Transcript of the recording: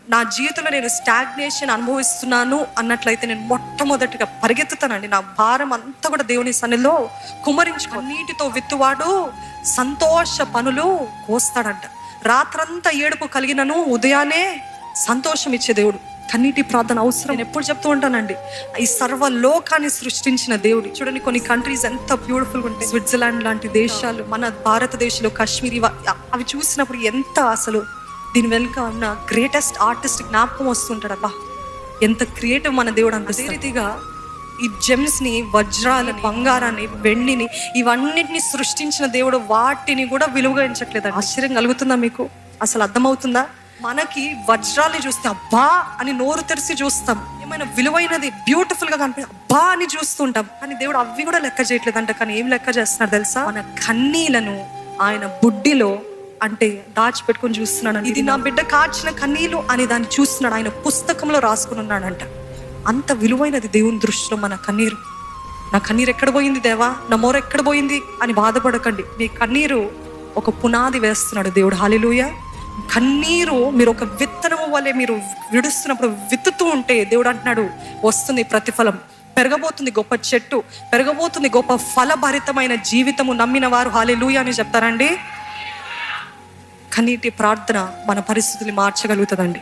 నా జీవితంలో నేను స్టాగ్నేషన్ అనుభవిస్తున్నాను అన్నట్లయితే నేను మొట్టమొదటిగా పరిగెత్తుతానండి. నా భారం అంతా కూడా దేవుని సన్నిధిలో కుమ్మరించుకో. నీటితో విత్తువాడు సంతోష పనులు కోస్తాడంట. రాత్రంతా ఏడుపు కలిగినను ఉదయాన్నే సంతోషం ఇచ్చే దేవుడు. కన్నీటి ప్రార్థన అవసరం. నేను ఎప్పుడు చెప్తూ ఉంటానండి, ఈ సర్వలోకాన్ని సృష్టించిన దేవుడు. చూడండి, కొన్ని కంట్రీస్ ఎంత బ్యూటిఫుల్గా ఉంటాయి. స్విట్జర్లాండ్ లాంటి దేశాలు, మన భారతదేశంలో కాశ్మీర్, అవి చూసినప్పుడు ఎంత అసలు దీని వెనుక ఉన్న గ్రేటెస్ట్ ఆర్టిస్ట్ జ్ఞాపకం వస్తుంటాడు. అబ్బా, ఎంత క్రియేటివ్ మన దేవుడు అంత. అదే రీతిగా ఈ జెమ్స్ని, వజ్రాలని, బంగారాన్ని, వెండిని, ఇవన్నిటిని సృష్టించిన దేవుడు వాటిని కూడా విలువగా ఎంచట్లేదు. ఆశ్చర్యం కలుగుతుందా మీకు? అసలు అర్థమవుతుందా? మనకి వజ్రాలని చూస్తే అబ్బా అని నోరు తెరిచి చూస్తాం. ఏమైనా విలువైనది బ్యూటిఫుల్ గా కనిపి అబ్బా అని చూస్తుంటాం. కానీ దేవుడు అవి కూడా లెక్క చేయట్లేదంట. కానీ ఏం లెక్క చేస్తున్నారు తెలుసా? మన కన్నీలను ఆయన బుడ్డిలో అంటే దాచిపెట్టుకొని చూస్తున్నాడు. ఇది నా బిడ్డ కాచిన కన్నీలు అని దాన్ని చూస్తున్నాడు. ఆయన పుస్తకంలో రాసుకుని ఉన్నాడంట. అంత విలువైనది దేవుని దృష్టిలో మన కన్నీరు. నా కన్నీరు ఎక్కడ పోయింది దేవా, నా మోర ఎక్కడ పోయింది అని బాధపడకండి. మీ కన్నీరు ఒక పునాది వేస్తున్నాడు దేవుడు. హల్లెలూయా. కన్నీరు మీరు ఒక విత్తనము వల్లే మీరు విడుస్తున్నప్పుడు విత్తుతూ ఉంటే దేవుడు అంటున్నాడు, వస్తుంది ప్రతిఫలం, పెరగబోతుంది గొప్ప చెట్టు, పెరగబోతుంది గొప్ప ఫలభరితమైన జీవితము. నమ్మిన వారు హల్లెలూయా అని చెప్తారండి. కన్నీటి ప్రార్థన మన పరిస్థితులు మార్చగలుగుతుందండి.